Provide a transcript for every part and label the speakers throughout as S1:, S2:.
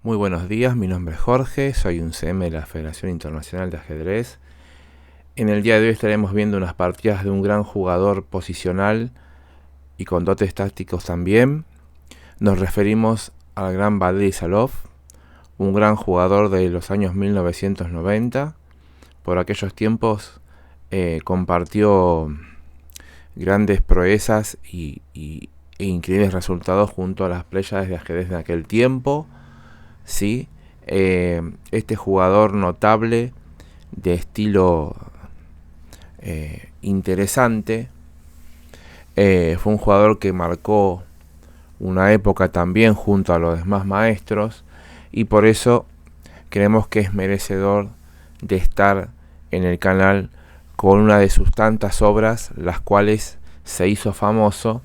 S1: Muy buenos días, mi nombre es Jorge, soy un CM de la Federación Internacional de Ajedrez. En el día de hoy estaremos viendo unas partidas de un gran jugador posicional y con dotes tácticos también. Nos referimos al gran Valery Salov, un gran jugador de los años 1990. Por aquellos tiempos compartió grandes proezas e increíbles resultados junto a las pléyades de ajedrez de aquel tiempo. ¿Sí? Este jugador notable de estilo interesante fue un jugador que marcó una época también junto a los demás maestros, y por eso creemos que es merecedor de estar en el canal con una de sus tantas obras, las cuales se hizo famoso,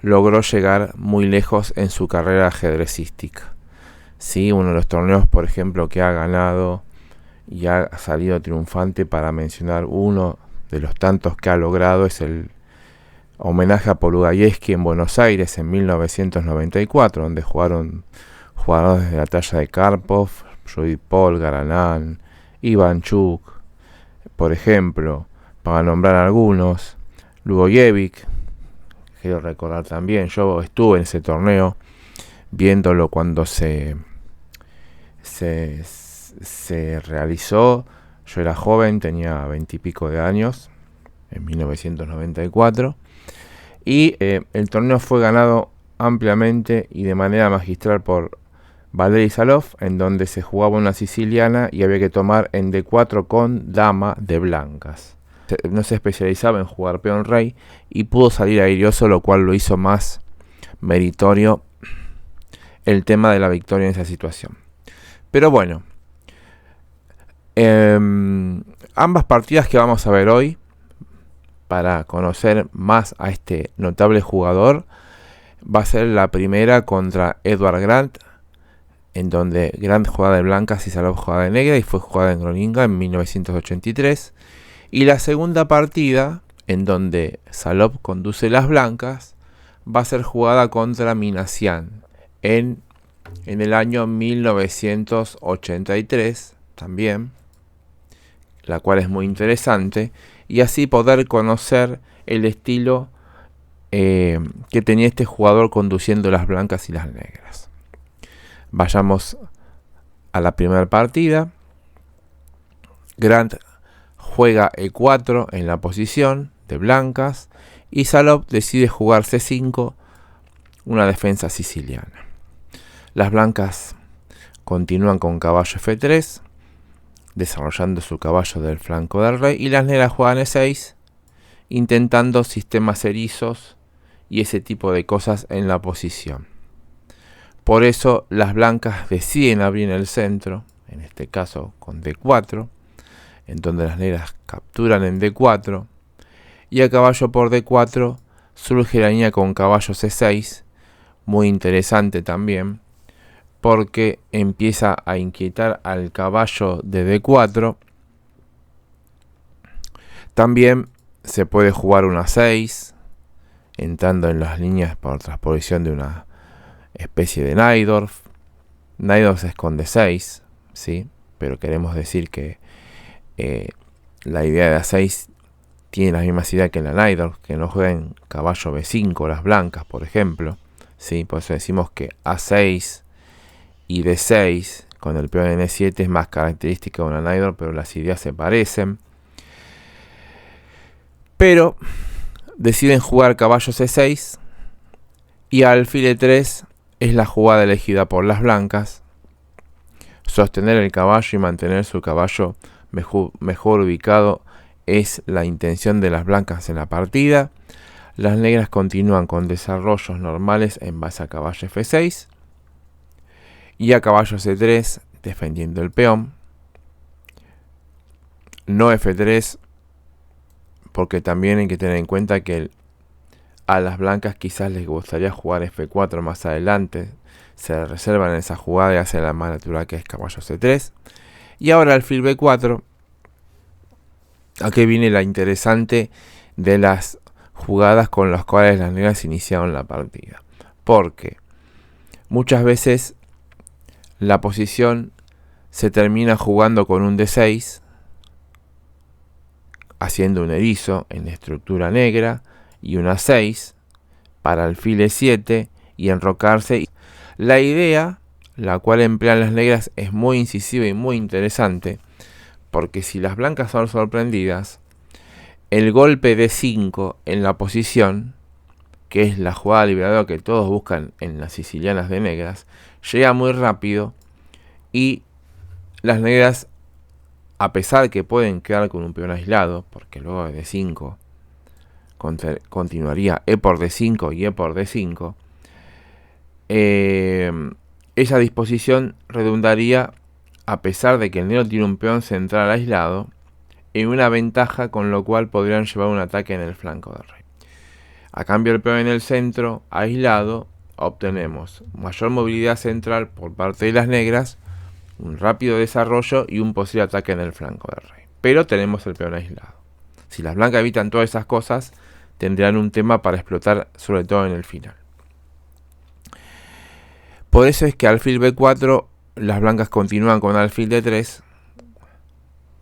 S1: logró llegar muy lejos en su carrera ajedrecística. Sí, uno de los torneos, por ejemplo, que ha ganado y ha salido triunfante, para mencionar uno de los tantos que ha logrado, es el homenaje a Polugayevsky en Buenos Aires en 1994, donde jugaron jugadores de la talla de Karpov, Judith Polgar, Anand, Ivanchuk, por ejemplo, para nombrar algunos. Lugojevic, quiero recordar también, yo estuve en ese torneo viéndolo cuando se realizó. Yo era joven, tenía 20 y pico de años, en 1994, y el torneo fue ganado ampliamente y de manera magistral por Valery Salov, en donde se jugaba una siciliana y había que tomar en D4 con dama de blancas. No se especializaba en jugar peón rey y pudo salir airioso, lo cual lo hizo más meritorio el tema de la victoria en esa situación. Pero bueno, ambas partidas que vamos a ver hoy, para conocer más a este notable jugador, va a ser la primera contra Edvard Grant, en donde Grant jugaba de blancas y Salov jugaba de negra, y fue jugada en Groninga en 1983. Y la segunda partida, en donde Salov conduce las blancas, va a ser jugada contra Minasian en el año 1983 también, la cual es muy interesante, y así poder conocer el estilo que tenía este jugador conduciendo las blancas y las negras. Vayamos a la primera partida. Grant juega E4 en la posición de blancas y Salov decide jugar C5, una defensa siciliana. Las blancas continúan con caballo F3, desarrollando su caballo del flanco del rey, y las negras juegan E6, intentando sistemas erizos y ese tipo de cosas en la posición. Por eso las blancas deciden abrir el centro, en este caso con D4, en donde las negras capturan en D4, y a caballo por D4 surge la línea con caballo C6, muy interesante también, porque empieza a inquietar al caballo de D4. También se puede jugar una 6, entrando en las líneas por transposición de una especie de Najdorf. Najdorf es con D6, ¿sí? Pero queremos decir que la idea de A6 tiene las mismas ideas que la Najdorf, que no jueguen caballo B5 las blancas, por ejemplo, ¿sí? Por eso decimos que A6 y D6 con el peón en E7 es más característica de una Najdorf, pero las ideas se parecen. Pero deciden jugar caballo C6 y alfil E3 es la jugada elegida por las blancas. Sostener el caballo y mantener su caballo mejor ubicado es la intención de las blancas en la partida. Las negras continúan con desarrollos normales en base a caballo F6 y a caballo C3 defendiendo el peón. No F3, porque también hay que tener en cuenta que a las blancas quizás les gustaría jugar F4 más adelante. Se reservan esa jugada y hacen la más natural, que es caballo C3. Y ahora alfil B4. Aquí viene la interesante de las jugadas con las cuales las negras iniciaron la partida. Porque muchas veces la posición se termina jugando con un D6, haciendo un erizo en estructura negra y una 6 para alfil E7 y enrocarse. La idea, la cual emplean las negras, es muy incisiva y muy interesante, porque si las blancas son sorprendidas, el golpe de 5 en la posición, que es la jugada liberadora que todos buscan en las sicilianas de negras, llega muy rápido y las negras, a pesar que pueden quedar con un peón aislado, porque luego de D5 continuaría E por D5 y E por D5, esa disposición redundaría, a pesar de que el negro tiene un peón central aislado, en una ventaja, con lo cual podrían llevar un ataque en el flanco del rey. A cambio del peón en el centro aislado, obtenemos mayor movilidad central por parte de las negras, un rápido desarrollo y un posible ataque en el flanco del rey. Pero tenemos el peón aislado. Si las blancas evitan todas esas cosas, tendrán un tema para explotar, sobre todo en el final. Por eso es que alfil B4, las blancas continúan con alfil D3,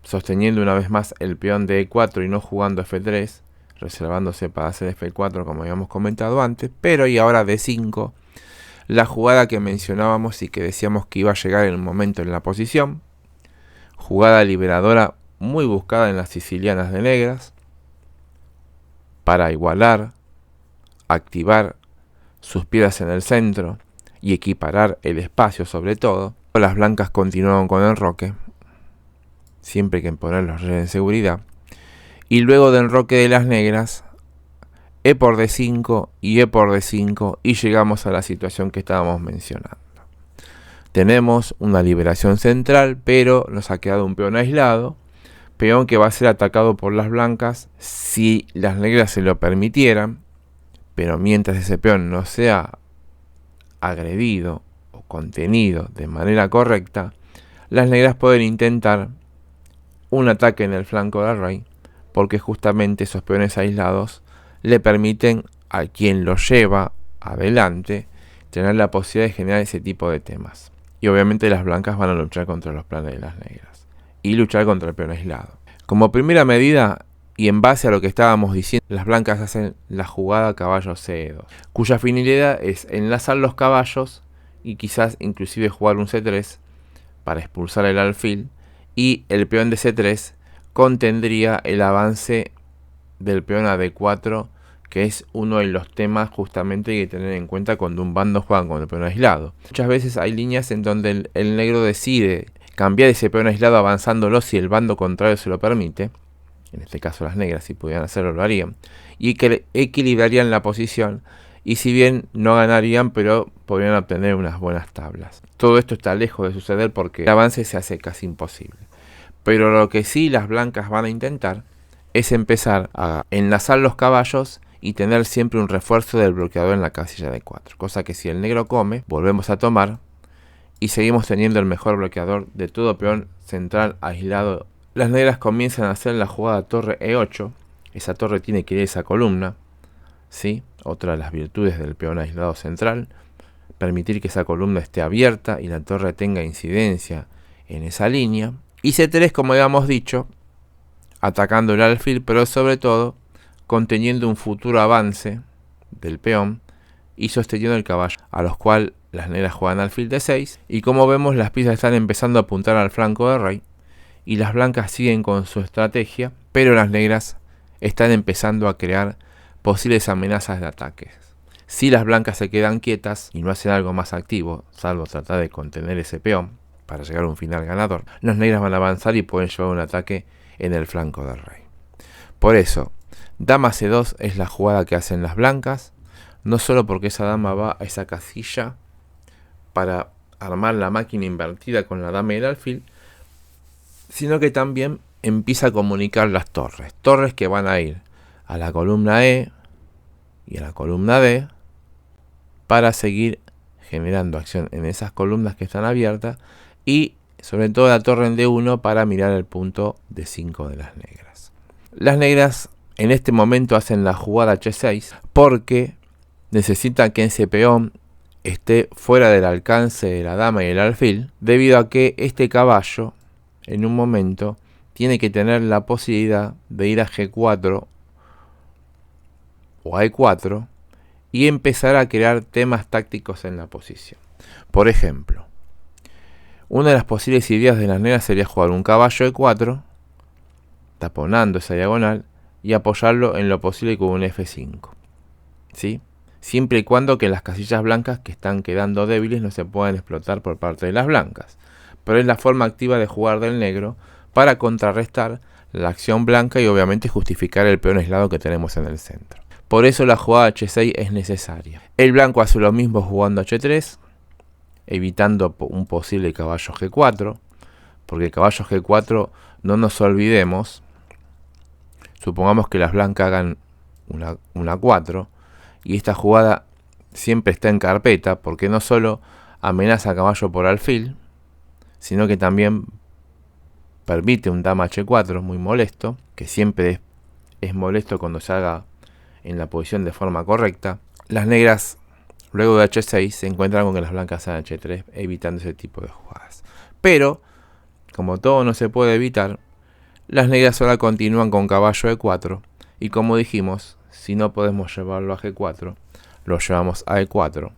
S1: sosteniendo una vez más el peón de E4 y no jugando F3, reservándose para hacer F4 como habíamos comentado antes. Pero y ahora D5, la jugada que mencionábamos y que decíamos que iba a llegar en un momento en la posición, jugada liberadora muy buscada en las sicilianas de negras, para igualar, activar sus piedras en el centro y equiparar el espacio sobre todo. Las blancas continuaron con el enroque, siempre hay que poner los reyes en seguridad, y luego del enroque de las negras, E por D5 y E por D5, y llegamos a la situación que estábamos mencionando. Tenemos una liberación central, pero nos ha quedado un peón aislado, peón que va a ser atacado por las blancas si las negras se lo permitieran, pero mientras ese peón no sea agredido o contenido de manera correcta, las negras pueden intentar un ataque en el flanco del rey, porque justamente esos peones aislados le permiten a quien lo lleva adelante tener la posibilidad de generar ese tipo de temas. Y obviamente las blancas van a luchar contra los planes de las negras y luchar contra el peón aislado. Como primera medida, y en base a lo que estábamos diciendo, las blancas hacen la jugada caballo C2, cuya finalidad es enlazar los caballos y quizás inclusive jugar un C3 para expulsar el alfil, y el peón de C3 contendría el avance del peón a D4, que es uno de los temas justamente que hay que tener en cuenta cuando un bando juega con el peón aislado. Muchas veces hay líneas en donde el negro decide cambiar ese peón aislado avanzándolo si el bando contrario se lo permite. En este caso las negras, si pudieran hacerlo, lo harían, y que equilibrarían la posición, y si bien no ganarían, pero podrían obtener unas buenas tablas. Todo esto está lejos de suceder porque el avance se hace casi imposible. Pero lo que sí las blancas van a intentar es empezar a enlazar los caballos y tener siempre un refuerzo del bloqueador en la casilla de 4, cosa que si el negro come, volvemos a tomar y seguimos teniendo el mejor bloqueador de todo peón central aislado. Las negras comienzan a hacer la jugada torre E8, esa torre tiene que ir a esa columna, ¿sí? Otra de las virtudes del peón aislado central, permitir que esa columna esté abierta y la torre tenga incidencia en esa línea. Y C3, como habíamos dicho, atacando el alfil, pero sobre todo conteniendo un futuro avance del peón y sosteniendo el caballo, a los cuales las negras juegan alfil D6, y como vemos las piezas están empezando a apuntar al flanco del rey, y las blancas siguen con su estrategia, pero las negras están empezando a crear posibles amenazas de ataques. Si las blancas se quedan quietas y no hacen algo más activo, salvo tratar de contener ese peón para llegar a un final ganador, las negras van a avanzar y pueden llevar un ataque en el flanco del rey. Por eso, dama C2 es la jugada que hacen las blancas, no solo porque esa dama va a esa casilla para armar la máquina invertida con la dama y el alfil, sino que también empieza a comunicar las torres. Torres que van a ir a la columna E y a la columna D para seguir generando acción en esas columnas que están abiertas, y sobre todo la torre en D1 para mirar el punto D5 de las negras. Las negras en este momento hacen la jugada H6 porque necesitan que ese peón esté fuera del alcance de la dama y el alfil, debido a que este caballo, en un momento, tiene que tener la posibilidad de ir a G4 o a E4 y empezar a crear temas tácticos en la posición. Por ejemplo, una de las posibles ideas de las negras sería jugar un caballo E4, taponando esa diagonal, y apoyarlo en lo posible con un F5, ¿sí? Siempre y cuando que las casillas blancas que están quedando débiles no se puedan explotar por parte de las blancas. Pero es la forma activa de jugar del negro para contrarrestar la acción blanca y obviamente justificar el peón aislado que tenemos en el centro. Por eso la jugada H6 es necesaria. El blanco hace lo mismo jugando H3, evitando un posible caballo G4, porque el caballo G4, no nos olvidemos, supongamos que las blancas hagan una 4, y esta jugada siempre está en carpeta, porque no solo amenaza a caballo por alfil, sino que también permite un dama H4 muy molesto, que siempre es molesto cuando se haga en la posición de forma correcta. Las negras, luego de H6, se encuentran con que las blancas hagan H3, evitando ese tipo de jugadas. Pero, como todo no se puede evitar, las negras ahora continúan con caballo E4, y como dijimos, si no podemos llevarlo a G4, lo llevamos a E4,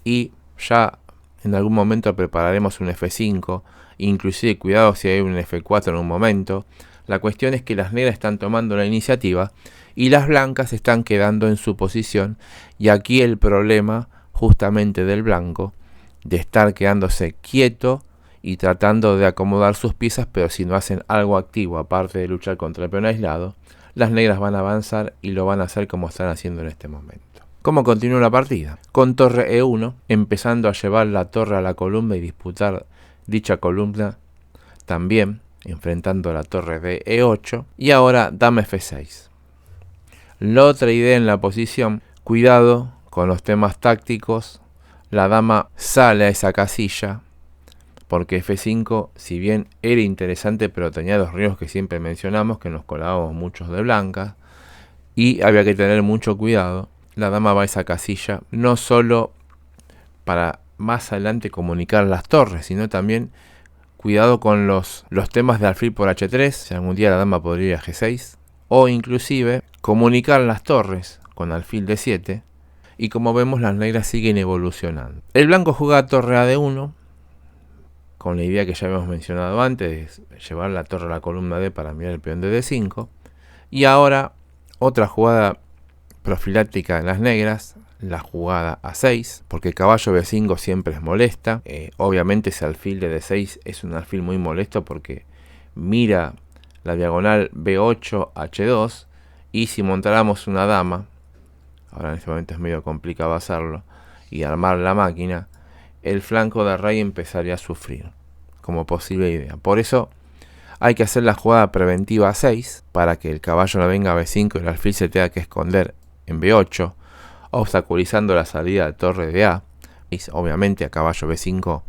S1: y ya en algún momento prepararemos un F5, inclusive cuidado si hay un F4 en un momento. La cuestión es que las negras están tomando la iniciativa y las blancas están quedando en su posición, y aquí el problema justamente del blanco, de estar quedándose quieto y tratando de acomodar sus piezas, pero si no hacen algo activo aparte de luchar contra el peón aislado, las negras van a avanzar y lo van a hacer como están haciendo en este momento. ¿Cómo continúa la partida? Con torre E1, empezando a llevar la torre a la columna y disputar dicha columna, también enfrentando a la torre de E8, y ahora dama F6. La otra idea en la posición, cuidado con los temas tácticos, la dama sale a esa casilla, porque F5, si bien era interesante, pero tenía los riesgos que siempre mencionamos, que nos colábamos muchos de blancas, y había que tener mucho cuidado. La dama va a esa casilla, no solo para más adelante comunicar las torres, sino también cuidado con los temas de alfil por H3, si algún día la dama podría ir a G6, o inclusive comunicar las torres con alfil D7, y como vemos las negras siguen evolucionando. El blanco juega torre a D1, con la idea que ya habíamos mencionado antes, de llevar la torre a la columna D para mirar el peón de D5, y ahora otra jugada profiláctica en las negras, la jugada A6, porque caballo B5 siempre es molesta. Obviamente ese alfil de D6 es un alfil muy molesto porque mira la diagonal B8 H2, y si montáramos una dama, ahora en este momento es medio complicado hacerlo, y armar la máquina, el flanco de rey empezaría a sufrir como posible idea. Por eso hay que hacer la jugada preventiva A6 para que el caballo no venga a B5 y el alfil se tenga que esconder en B8, obstaculizando la salida de torre de A. Y obviamente a caballo B5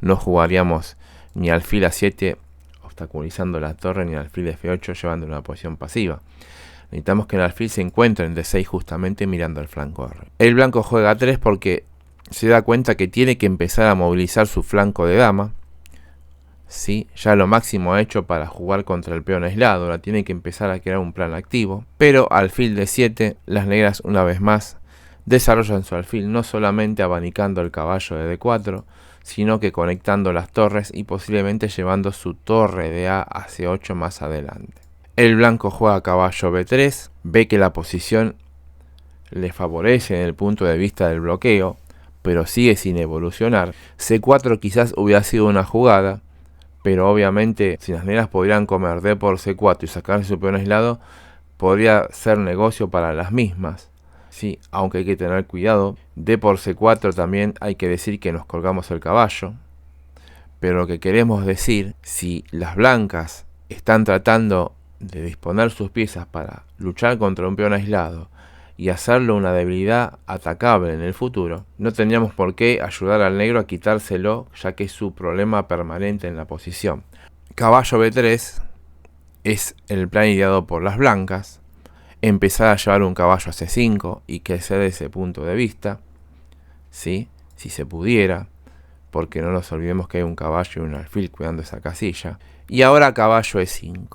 S1: no jugaríamos ni alfil A7 obstaculizando la torre, ni alfil F8 llevando una posición pasiva. Necesitamos que el alfil se encuentre en D6 justamente mirando el flanco de rey. El blanco juega A3 porque se da cuenta que tiene que empezar a movilizar su flanco de dama. ¿Sí? Ya lo máximo ha hecho para jugar contra el peón aislado, ahora tiene que empezar a crear un plan activo. Pero alfil D7, las negras una vez más desarrollan su alfil, no solamente abanicando el caballo de D4, sino que conectando las torres y posiblemente llevando su torre de A a C8 más adelante. El blanco juega caballo B3, ve que la posición le favorece en el punto de vista del bloqueo, pero sigue sin evolucionar. C4 quizás hubiera sido una jugada, pero obviamente si las negras podrían comer D por C4 y sacar su peón aislado, podría ser negocio para las mismas. Sí, aunque hay que tener cuidado. D por C4 también hay que decir que nos colgamos el caballo. Pero lo que queremos decir, si las blancas están tratando de disponer sus piezas para luchar contra un peón aislado y hacerlo una debilidad atacable en el futuro, no tendríamos por qué ayudar al negro a quitárselo, ya que es su problema permanente en la posición. Caballo B3 es el plan ideado por las blancas, empezar a llevar un caballo a C5 y crecer desde ese punto de vista, ¿sí? si se pudiera, porque no nos olvidemos que hay un caballo y un alfil cuidando esa casilla. Y ahora caballo E5.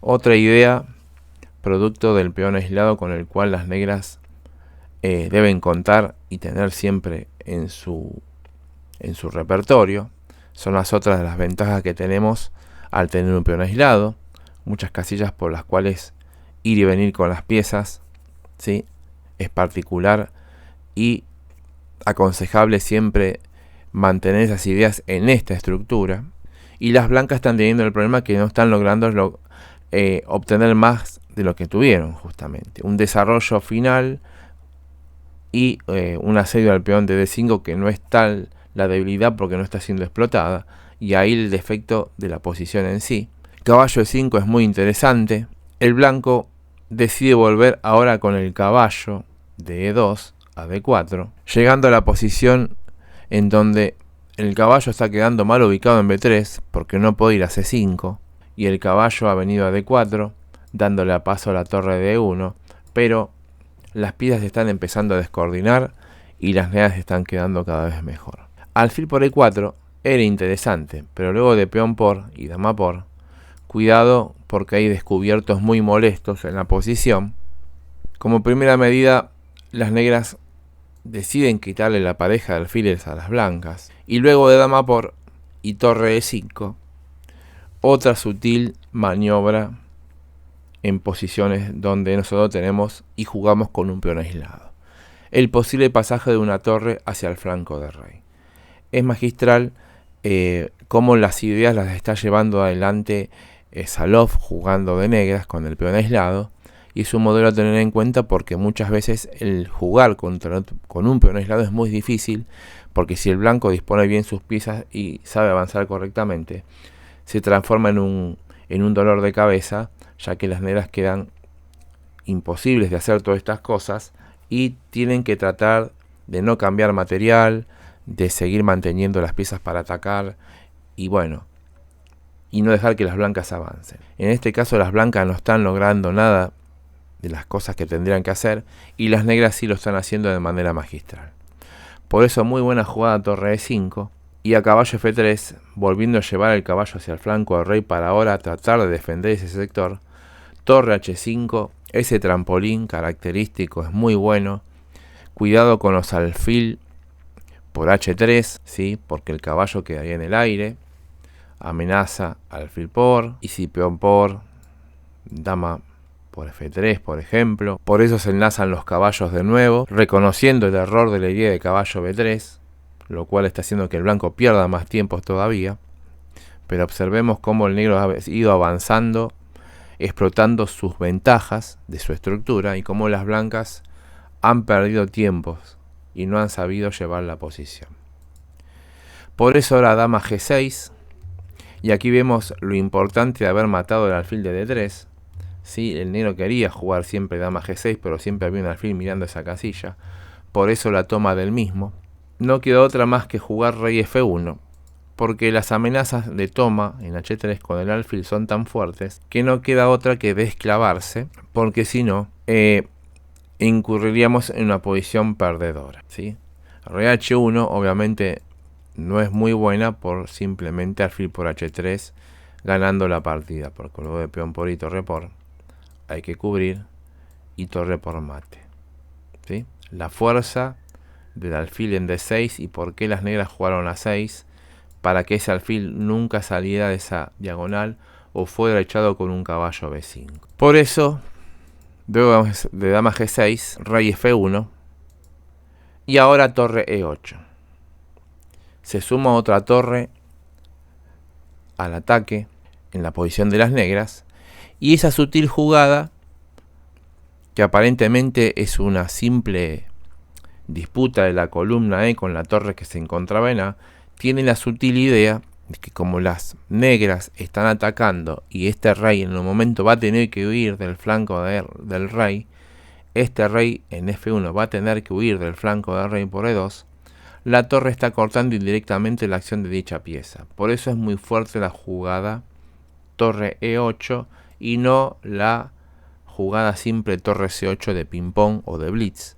S1: Otra idea, producto del peón aislado con el cual las negras deben contar y tener siempre en su repertorio. Son las otras de las ventajas que tenemos al tener un peón aislado. Muchas casillas por las cuales ir y venir con las piezas, ¿sí? Es particular y aconsejable siempre mantener esas ideas en esta estructura. Y las blancas están teniendo el problema que no están logrando obtener más de lo que tuvieron, justamente. Un desarrollo final y un asedio al peón de D5 que no es tal la debilidad porque no está siendo explotada. Y ahí el defecto de la posición en sí. Caballo E5 es muy interesante. El blanco decide volver ahora con el caballo de E2 a D4, llegando a la posición en donde el caballo está quedando mal ubicado en B3 porque no puede ir a C5 y el caballo ha venido a D4 dándole a paso a la torre de E1, pero las piezas se están empezando a descoordinar y las negras están quedando cada vez mejor. Alfil por E4 era interesante, pero luego de peón por y dama por, cuidado porque hay descubiertos muy molestos en la posición. Como primera medida, las negras deciden quitarle la pareja de alfiles a las blancas. Y luego de dama por y torre E5, otra sutil maniobra en posiciones donde nosotros tenemos y jugamos con un peón aislado. El posible pasaje de una torre hacia el flanco de rey. Es magistral cómo las ideas las está llevando adelante Salov jugando de negras con el peón aislado. Y es un modelo a tener en cuenta porque muchas veces el jugar con un peón aislado es muy difícil, porque si el blanco dispone bien sus piezas y sabe avanzar correctamente, se transforma en un dolor de cabeza, ya que las negras quedan imposibles de hacer todas estas cosas y tienen que tratar de no cambiar material, de seguir manteniendo las piezas para atacar y bueno, y no dejar que las blancas avancen. En este caso las blancas no están logrando nada de las cosas que tendrían que hacer y las negras sí lo están haciendo de manera magistral. Por eso muy buena jugada torre E5 y a caballo F3, volviendo a llevar el caballo hacia el flanco del rey para ahora tratar de defender ese sector. Torre H5, ese trampolín característico es muy bueno. Cuidado con los alfil por H3, ¿sí? Porque el caballo quedaría en el aire. Amenaza alfil por y si peón por, dama por F3, por ejemplo. Por eso se enlazan los caballos de nuevo, reconociendo el error de la idea de caballo B3, lo cual está haciendo que el blanco pierda más tiempo todavía. Pero observemos cómo el negro ha ido avanzando, explotando sus ventajas de su estructura y cómo las blancas han perdido tiempos y no han sabido llevar la posición. Por eso ahora dama G6, y aquí vemos lo importante de haber matado el alfil de D3. ¿Sí? El negro quería jugar siempre dama G6, pero siempre había un alfil mirando esa casilla. Por eso la toma del mismo. No queda otra más que jugar rey F1, porque las amenazas de toma en H3 con el alfil son tan fuertes que no queda otra que desclavarse, porque si no, incurriríamos en una posición perdedora, ¿sí? Rey H1 obviamente no es muy buena por simplemente alfil por H3 ganando la partida, porque luego de peón por y torre por hay que cubrir y torre por mate, ¿sí? La fuerza del alfil en D6 y por qué las negras jugaron a 6 para que ese alfil nunca saliera de esa diagonal o fuera echado con un caballo B5. Por eso, luego de dama G6, rey F1 y ahora torre E8. Se suma otra torre al ataque en la posición de las negras y esa sutil jugada, que aparentemente es una simple disputa de la columna E con la torre que se encontraba en A, tiene la sutil idea de que como las negras están atacando y este rey en un momento va a tener que huir del flanco del rey, este rey en F1 va a tener que huir del flanco del rey por E2, la torre está cortando indirectamente la acción de dicha pieza. Por eso es muy fuerte la jugada torre E8 y no la jugada simple torre C8 de ping-pong o de blitz,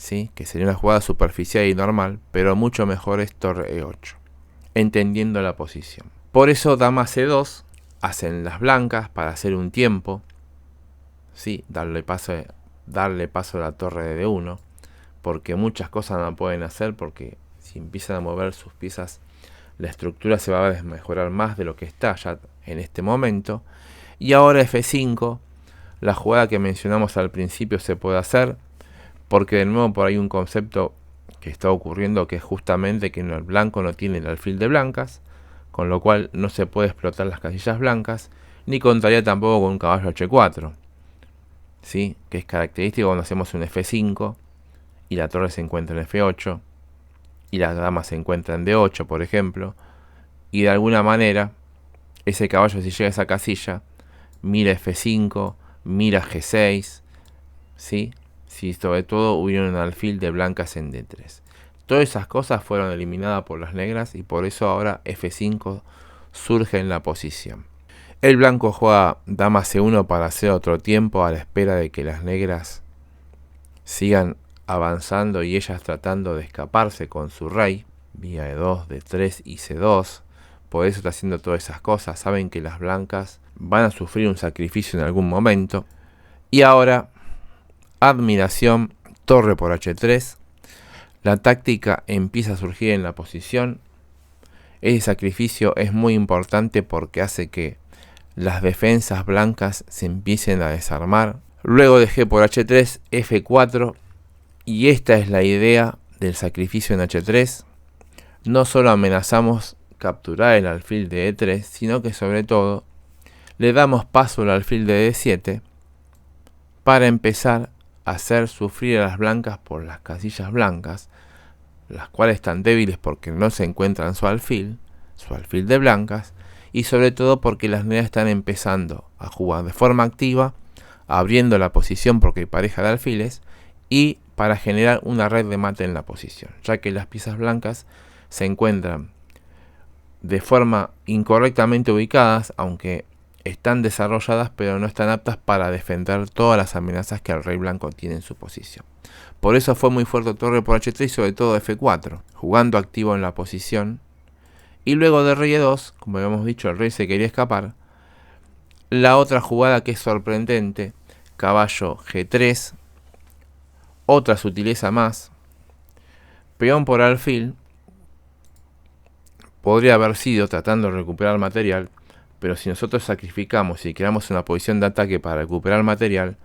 S1: ¿sí? Que sería una jugada superficial y normal, pero mucho mejor es torre E8, entendiendo la posición. Por eso dama C2, hacen las blancas para hacer un tiempo, ¿sí? Darle paso a la torre de D1, porque muchas cosas no pueden hacer, porque si empiezan a mover sus piezas, la estructura se va a desmejorar más de lo que está ya en este momento. Y ahora F5, la jugada que mencionamos al principio se puede hacer, porque de nuevo por ahí un concepto que está ocurriendo, que es justamente que el blanco no tiene el alfil de blancas, con lo cual no se puede explotar las casillas blancas, ni contaría tampoco con un caballo H4, ¿sí? Que es característico cuando hacemos un F5 y la torre se encuentra en F8 y la dama se encuentra en D8, por ejemplo, y de alguna manera ese caballo, si llega a esa casilla, mira F5, mira G6, ¿sí? Si sobre todo hubiera un alfil de blancas en D3. Todas esas cosas fueron eliminadas por las negras y por eso ahora F5 surge en la posición. El blanco juega dama C1 para hacer otro tiempo a la espera de que las negras sigan avanzando y ellas tratando de escaparse con su rey, vía E2, D3 y C2. Por eso está haciendo todas esas cosas. Saben que las blancas van a sufrir un sacrificio en algún momento. Y ahora, admiración, torre por H3. La táctica empieza a surgir en la posición. Ese sacrificio es muy importante porque hace que las defensas blancas se empiecen a desarmar. Luego de G por H3, F4. Y esta es la idea del sacrificio en H3. No solo amenazamos capturar el alfil de E3, sino que sobre todo le damos paso al alfil de D7 para empezar a hacer sufrir a las blancas por las casillas blancas, las cuales están débiles porque no se encuentran su alfil de blancas, y sobre todo porque las negras están empezando a jugar de forma activa, abriendo la posición porque hay pareja de alfiles, y para generar una red de mate en la posición, ya que las piezas blancas se encuentran de forma incorrectamente ubicadas, aunque están desarrolladas, pero no están aptas para defender todas las amenazas que el rey blanco tiene en su posición. Por eso fue muy fuerte torre por H3 y sobre todo F4, jugando activo en la posición. Y luego de rey E2, como habíamos dicho, el rey se quería escapar. La otra jugada que es sorprendente, caballo G3, otra sutileza más, peón por alfil, podría haber sido tratando de recuperar material, pero si nosotros sacrificamos y creamos una posición de ataque para recuperar material,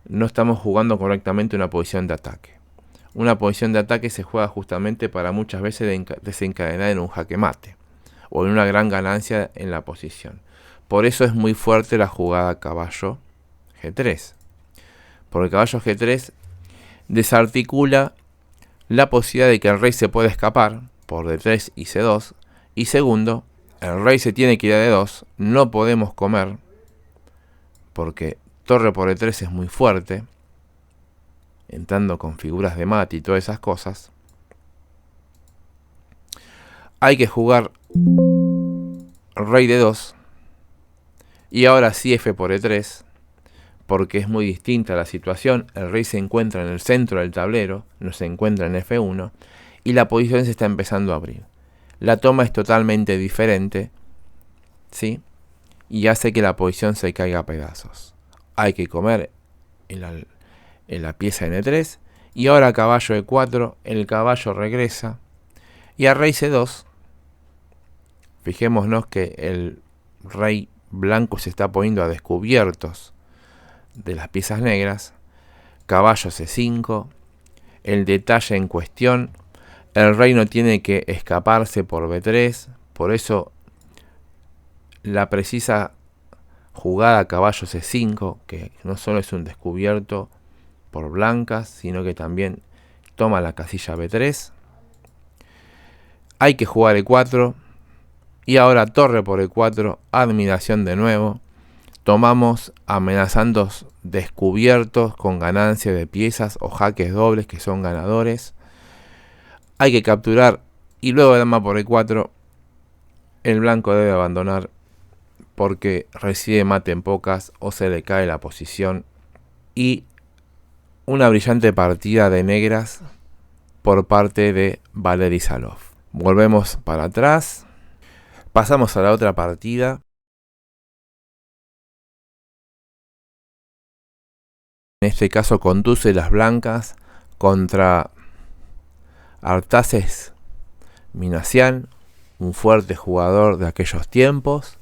S1: no estamos jugando correctamente una posición de ataque. Una posición de ataque se juega justamente para muchas veces desencadenar en un jaque mate o en una gran ganancia en la posición. Por eso es muy fuerte la jugada caballo G3, porque el caballo G3 desarticula la posibilidad de que el rey se pueda escapar por D3 y C2, y segundo, el rey se tiene que ir a D2, no podemos comer porque torre por E3 es muy fuerte, entrando con figuras de mate y todas esas cosas. Hay que jugar rey D2 y ahora sí F por E3, porque es muy distinta la situación. El rey se encuentra en el centro del tablero, no se encuentra en F1, y la posición se está empezando a abrir. La toma es totalmente diferente, ¿sí? Y hace que la posición se caiga a pedazos. Hay que comer en la pieza en E3, y ahora caballo E4, el caballo regresa, y a rey C2, fijémonos que el rey blanco se está poniendo a descubiertos de las piezas negras, caballo C5, el detalle en cuestión, el rey no tiene que escaparse por B3, por eso la precisa jugada caballo C5, que no solo es un descubierto por blancas, sino que también toma la casilla B3. Hay que jugar E4, y ahora torre por E4, admiración de nuevo. Tomamos amenazando descubiertos con ganancia de piezas o jaques dobles que son ganadores. Hay que capturar y luego de dama por E4 el blanco debe abandonar porque recibe mate en pocas o se le cae la posición. Y una brillante partida de negras por parte de Valery Salov. Volvemos para atrás. Pasamos a la otra partida. En este caso conduce las blancas contra Artases Minasian, un fuerte jugador de aquellos tiempos,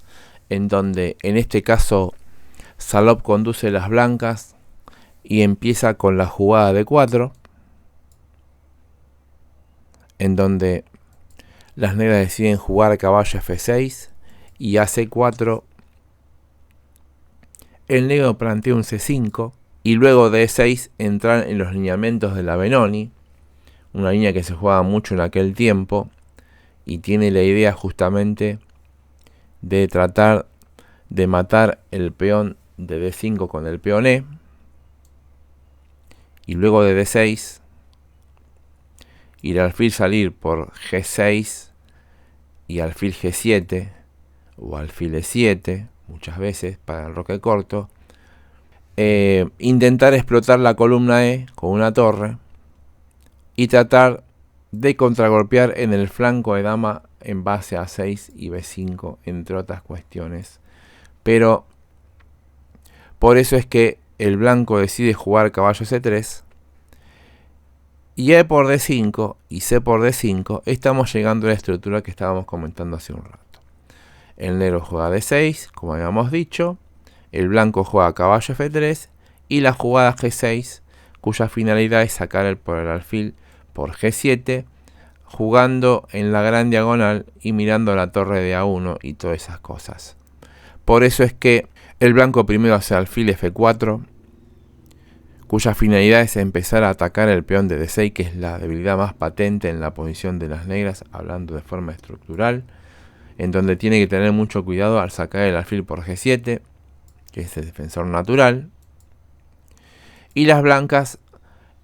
S1: en donde en este caso Salov conduce las blancas y empieza con la jugada de 4, en donde las negras deciden jugar caballo F6 y a C4. El negro plantea un C5 y luego de E6 entrar en los lineamientos de la Benoni, una línea que se jugaba mucho en aquel tiempo y tiene la idea justamente de tratar de matar el peón de D5 con el peón E, y luego de D6 y el alfil salir por G6 y alfil G7 o alfil E7 muchas veces para el roque corto. Intentar explotar la columna E con una torre y tratar de contragolpear en el flanco de dama en base a 6 y B5, entre otras cuestiones. Pero por eso es que el blanco decide jugar caballo C3 y E por D5 y C por D5. Estamos llegando a la estructura que estábamos comentando hace un rato. El negro juega D6, como habíamos dicho. El blanco juega caballo F3 y la jugada G6, cuya finalidad es sacar el alfil por G7, jugando en la gran diagonal y mirando la torre de A1 y todas esas cosas. Por eso es que el blanco primero hace alfil F4, cuya finalidad es empezar a atacar el peón de D6, que es la debilidad más patente en la posición de las negras, hablando de forma estructural, en donde tiene que tener mucho cuidado al sacar el alfil por G7, que es el defensor natural. Y las blancas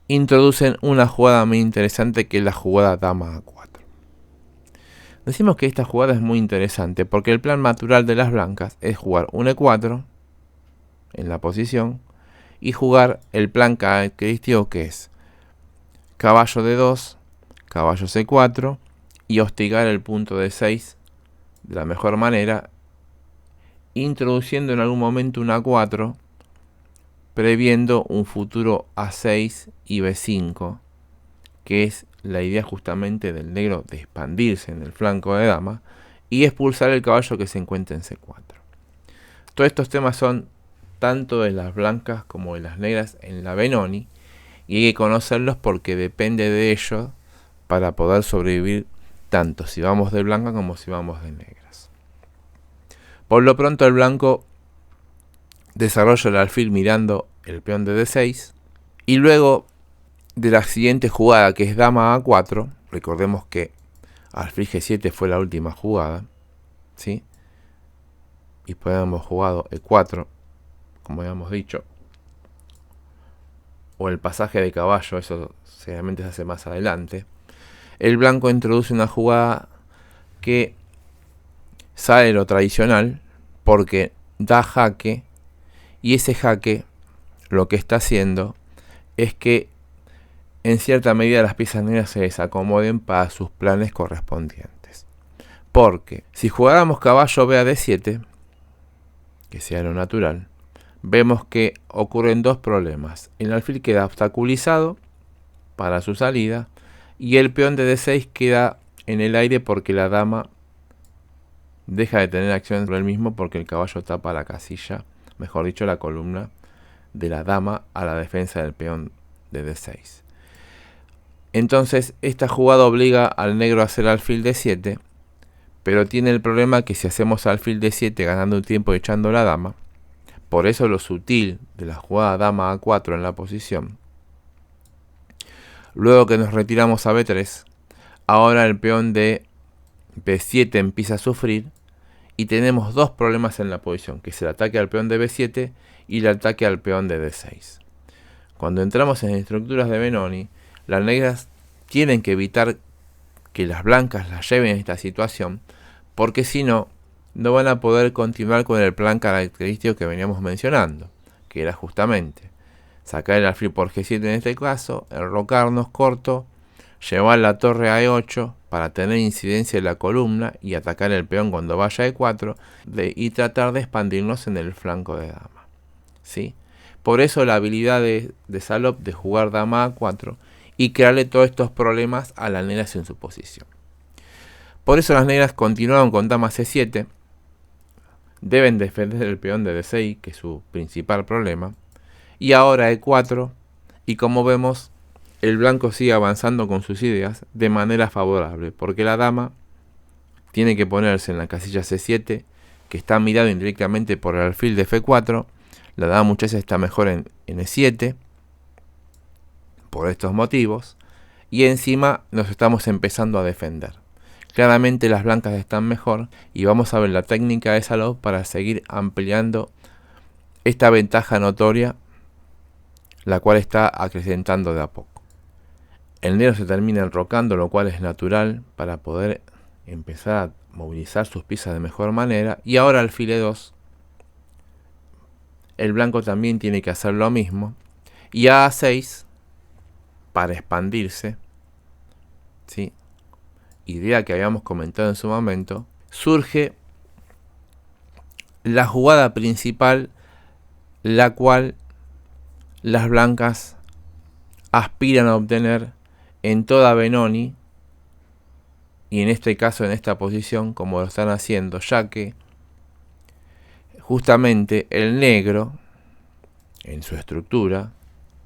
S1: introducen una jugada muy interesante, que es la jugada dama A4. Decimos que esta jugada es muy interesante porque el plan natural de las blancas es jugar un E4 en la posición y jugar el plan característico, que es caballo D2, caballo C4 y hostigar el punto D6 de la mejor manera, introduciendo en algún momento un A4, previendo un futuro A6 y B5, que es la idea justamente del negro de expandirse en el flanco de dama y expulsar el caballo que se encuentra en C4. Todos estos temas son tanto de las blancas como de las negras en la Benoni, y hay que conocerlos porque depende de ellos para poder sobrevivir tanto si vamos de blanca como si vamos de negras. Por lo pronto el blanco desarrolla el alfil mirando el peón de D6 y luego de la siguiente jugada, que es dama A4, recordemos que alfil G7 fue la última jugada, ¿sí? Y después hemos jugado E4, como habíamos dicho, o el pasaje de caballo, eso seguramente se hace más adelante. El blanco introduce una jugada que sale lo tradicional porque da jaque, y ese jaque lo que está haciendo es que en cierta medida las piezas negras se desacomoden para sus planes correspondientes. Porque si jugáramos caballo B a D7, que sea lo natural, vemos que ocurren dos problemas. El alfil queda obstaculizado para su salida y el peón de D6 queda en el aire porque la dama deja de tener acción sobre el mismo, porque el caballo tapa la casilla, mejor dicho la columna de la dama a la defensa del peón de D6. Entonces esta jugada obliga al negro a hacer alfil D7, pero tiene el problema que si hacemos alfil D7 ganando un tiempo y echando la dama, por eso lo sutil de la jugada dama A4 en la posición, luego que nos retiramos a B3, ahora el peón de B7 empieza a sufrir y tenemos dos problemas en la posición, que es el ataque al peón de B7 y el ataque al peón de D6. Cuando entramos en estructuras de Benoni, las negras tienen que evitar que las blancas las lleven a esta situación, porque si no, no van a poder continuar con el plan característico que veníamos mencionando, que era justamente sacar el alfil por G7 en este caso, enrocarnos corto, llevar la torre a E8 para tener incidencia en la columna y atacar el peón cuando vaya a E4 y tratar de expandirnos en el flanco de dama, ¿sí? Por eso la habilidad de Salop de jugar dama A4 y crearle todos estos problemas a las negras en su posición. Por eso las negras continuaron con dama C7. Deben defender el peón de D6, que es su principal problema. Y ahora E4. Y como vemos, el blanco sigue avanzando con sus ideas de manera favorable. Porque la dama tiene que ponerse en la casilla C7, que está mirado indirectamente por el alfil de F4. La dama muchas veces está mejor en E7. Por estos motivos. Y encima nos estamos empezando a defender. Claramente las blancas están mejor y vamos a ver la técnica de Salop para seguir ampliando esta ventaja notoria, la cual está acrecentando de a poco. El negro se termina enrocando, lo cual es natural para poder empezar a movilizar sus piezas de mejor manera. Y ahora alfil E2, el blanco también tiene que hacer lo mismo. Y a A6 para expandirse, ¿sí? Idea que habíamos comentado en su momento, surge la jugada principal, la cual las blancas aspiran a obtener en toda Benoni, y en este caso en esta posición como lo están haciendo, ya que justamente el negro en su estructura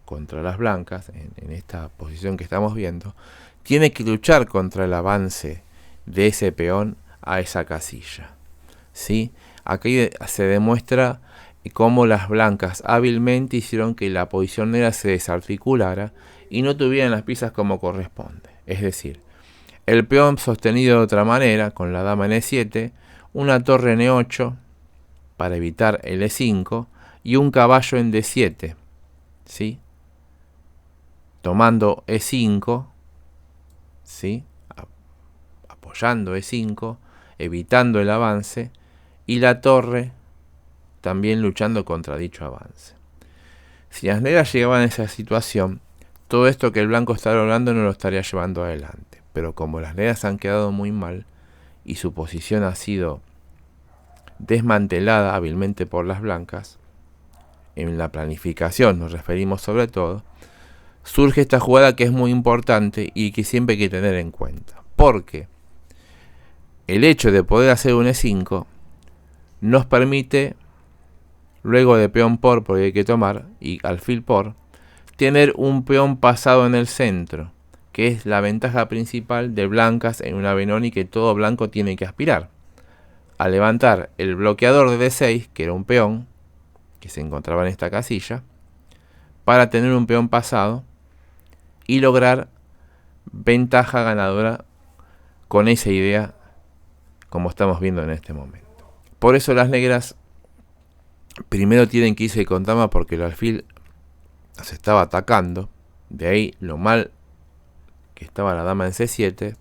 S1: contra las blancas, en esta posición que estamos viendo, tiene que luchar contra el avance de ese peón a esa casilla, ¿sí? Aquí se demuestra cómo las blancas hábilmente hicieron que la posición negra se desarticulara y no tuvieran las piezas como corresponde. Es decir, el peón sostenido de otra manera, con la dama en E7, una torre en E8 para evitar el E5 y un caballo en D7, ¿sí? Tomando E5, ¿sí? Apoyando E5, evitando el avance, y la torre también luchando contra dicho avance. Si las negras llegaban a esa situación, todo esto que el blanco está logrando no lo estaría llevando adelante. Pero como las negras han quedado muy mal y su posición ha sido desmantelada hábilmente por las blancas, en la planificación nos referimos sobre todo, surge esta jugada que es muy importante y que siempre hay que tener en cuenta. Porque el hecho de poder hacer un E5 nos permite, luego de peón por, porque hay que tomar, y alfil por, tener un peón pasado en el centro, que es la ventaja principal de blancas en una Benoni que todo blanco tiene que aspirar. A levantar el bloqueador de D6, que era un peón, que se encontraba en esta casilla, para tener un peón pasado y lograr ventaja ganadora con esa idea, como estamos viendo en este momento. Por eso las negras primero tienen que irse con dama porque el alfil se estaba atacando. De ahí lo mal que estaba la dama en C7.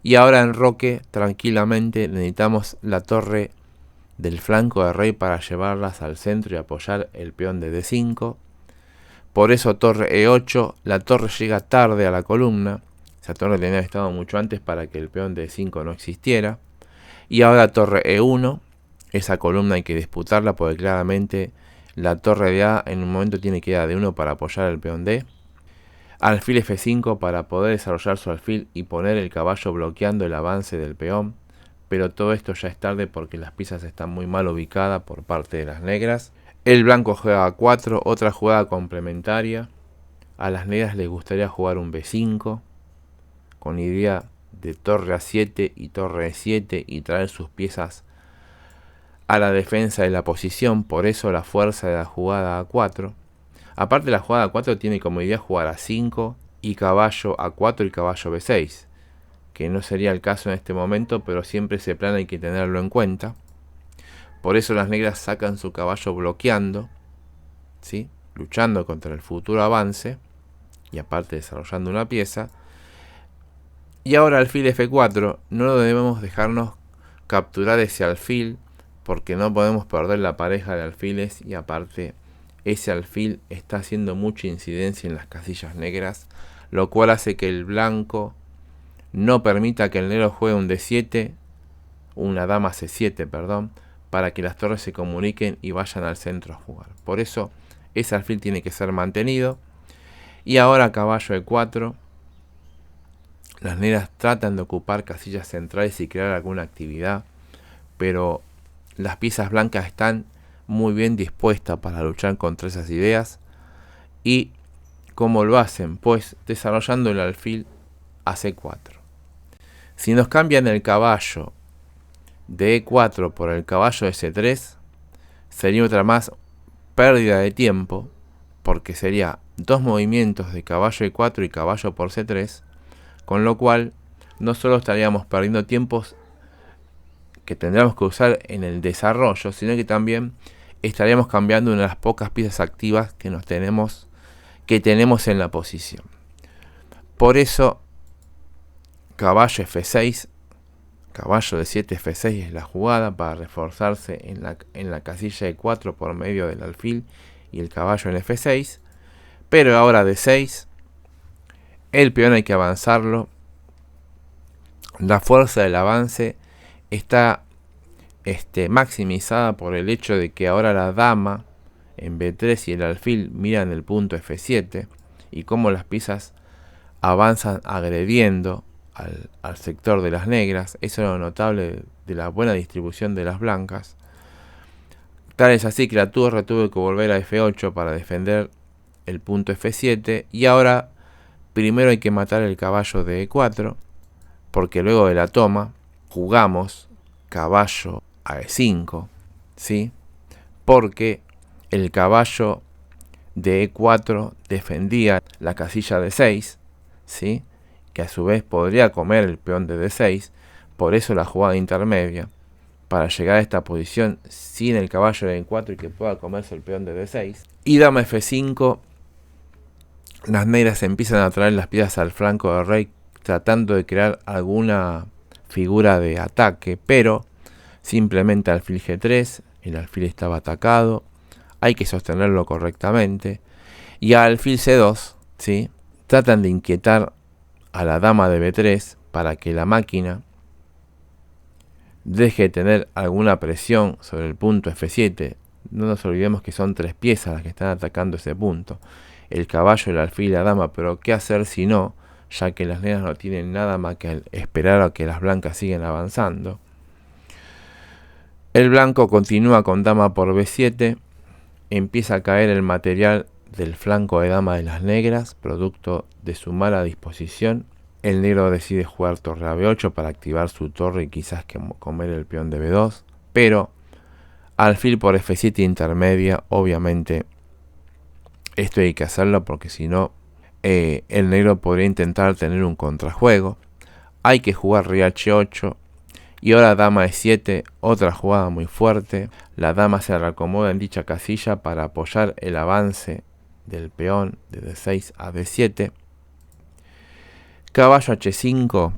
S1: Y ahora en roque tranquilamente necesitamos la torre del flanco de rey para llevarlas al centro y apoyar el peón de D5. Por eso torre E8, la torre llega tarde a la columna. Esa torre tenía estado mucho antes para que el peón de D5 no existiera. Y ahora torre E1, esa columna hay que disputarla porque claramente la torre de A en un momento tiene que ir a D1 para apoyar el peón D. Alfil F5 para poder desarrollar su alfil y poner el caballo bloqueando el avance del peón. Pero todo esto ya es tarde porque las piezas están muy mal ubicadas por parte de las negras. El blanco juega a 4, otra jugada complementaria. A las negras les gustaría jugar un B5 con idea de torre A7 y torre E7 y traer sus piezas a la defensa de la posición. Por eso la fuerza de la jugada A4. Aparte, la jugada A4 tiene como idea jugar a 5 y caballo A4 y caballo B6, que no sería el caso en este momento, pero siempre ese plan hay que tenerlo en cuenta. Por eso las negras sacan su caballo bloqueando, ¿sí? Luchando contra el futuro avance y aparte desarrollando una pieza. Y ahora alfil F4, no debemos dejarnos capturar ese alfil porque no podemos perder la pareja de alfiles y aparte ese alfil está haciendo mucha incidencia en las casillas negras, lo cual hace que el blanco no permita que el negro juegue un D7, una dama C7, perdón, para que las torres se comuniquen y vayan al centro a jugar. Por eso ese alfil tiene que ser mantenido. Y ahora caballo E4. Las negras tratan de ocupar casillas centrales y crear alguna actividad, pero las piezas blancas están muy bien dispuestas para luchar contra esas ideas. ¿Y cómo lo hacen? Pues desarrollando el alfil a C4. Si nos cambian el caballo de E4 por el caballo de C3, sería otra más pérdida de tiempo, porque sería dos movimientos de caballo E4 y caballo por C3, con lo cual no solo estaríamos perdiendo tiempos que tendríamos que usar en el desarrollo, sino que también estaríamos cambiando una de las pocas piezas activas que tenemos en la posición. Por eso caballo F6, caballo de 7 F6 es la jugada para reforzarse en la casilla E4 por medio del alfil y el caballo en F6. Pero ahora D6, el peón hay que avanzarlo. La fuerza del avance está maximizada por el hecho de que ahora la dama en B3 y el alfil miran el punto F7 y cómo las piezas avanzan agrediendo al sector de las negras. Eso es lo notable de la buena distribución de las blancas. Tal es así que la torre tuvo que volver a F8 para defender el punto F7, y ahora primero hay que matar el caballo de E4, porque luego de la toma jugamos caballo a E5, ¿sí? Porque el caballo de E4 defendía la casilla de 6, ¿sí? Que a su vez podría comer el peón de D6, por eso la jugada intermedia, para llegar a esta posición sin el caballo de E4 y que pueda comerse el peón de D6. Y dama F5, las negras empiezan a traer las piezas al flanco del rey, tratando de crear alguna figura de ataque, pero simplemente alfil G3, el alfil estaba atacado, hay que sostenerlo correctamente, y a alfil C2, ¿sí? Tratan de inquietar a la dama de B3 para que la máquina deje de tener alguna presión sobre el punto F7. No nos olvidemos que son tres piezas las que están atacando ese punto: el caballo, el alfil y la dama. Pero ¿qué hacer si no? Ya que las negras no tienen nada más que esperar a que las blancas sigan avanzando. El blanco continúa con dama por B7. Empieza a caer el material del flanco de dama de las negras, producto de su mala disposición. El negro decide jugar torre a B8 para activar su torre y quizás comer el peón de B2. Pero alfil por F7 intermedia, obviamente esto hay que hacerlo porque si no el negro podría intentar tener un contrajuego. Hay que jugar rey H8 y ahora dama E7, otra jugada muy fuerte. La dama se reacomoda en dicha casilla para apoyar el avance del peón de D6 a D7. Caballo H5,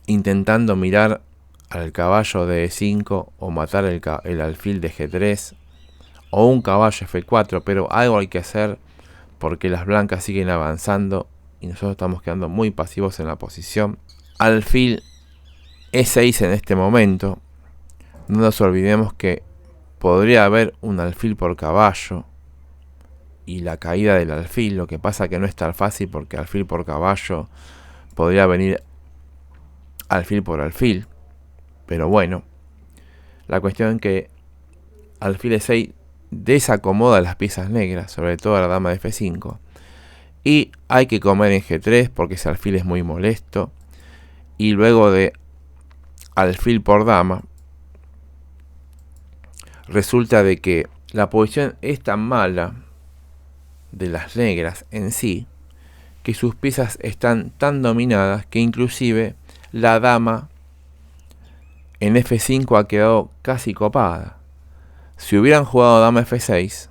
S1: intentando mirar al caballo de E5 o matar el alfil de G3, o un caballo F4, pero algo hay que hacer porque las blancas siguen avanzando y nosotros estamos quedando muy pasivos en la posición. Alfil E6 en este momento. No nos olvidemos que podría haber un alfil por caballo y la caída del alfil. Lo que pasa que no es tan fácil porque alfil por caballo podría venir alfil por alfil. Pero bueno, la cuestión es que alfil E6 desacomoda las piezas negras, sobre todo la dama de F5. Y hay que comer en G3 porque ese alfil es muy molesto. Y luego de alfil por dama, resulta de que la posición es tan mala de las negras en sí, que sus piezas están tan dominadas que inclusive la dama en F5 ha quedado casi copada. Si hubieran jugado dama F6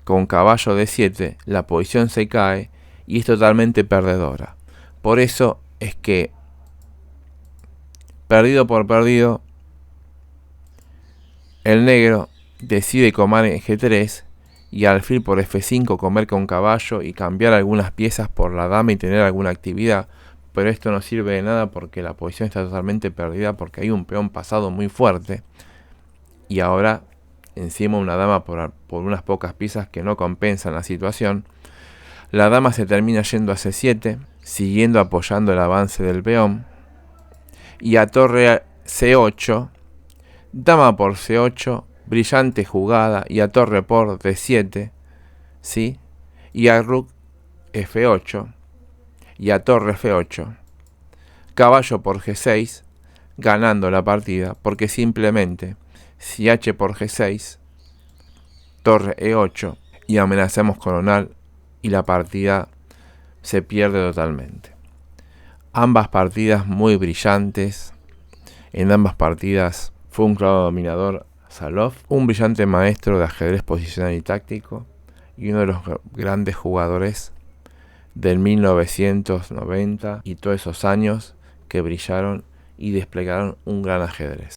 S1: con caballo D7, la posición se cae y es totalmente perdedora. Por eso es que, perdido por perdido, el negro decide comer en G3 y alfil por F5 comer con caballo y cambiar algunas piezas por la dama y tener alguna actividad, pero esto no sirve de nada porque la posición está totalmente perdida porque hay un peón pasado muy fuerte y ahora encima una dama por unas pocas piezas que no compensan la situación. La dama se termina yendo a C7, siguiendo apoyando el avance del peón, y a torre C8, dama por C8, brillante jugada, y a torre por D7, ¿sí? Y a rook F8, y a torre F8, caballo por G6, ganando la partida, porque simplemente si H por G6, torre E8, y amenazamos coronar, y la partida se pierde totalmente. Ambas partidas muy brillantes. En ambas partidas fue un claro dominador Salov, un brillante maestro de ajedrez posicional y táctico y uno de los grandes jugadores del 1990 y todos esos años que brillaron y desplegaron un gran ajedrez.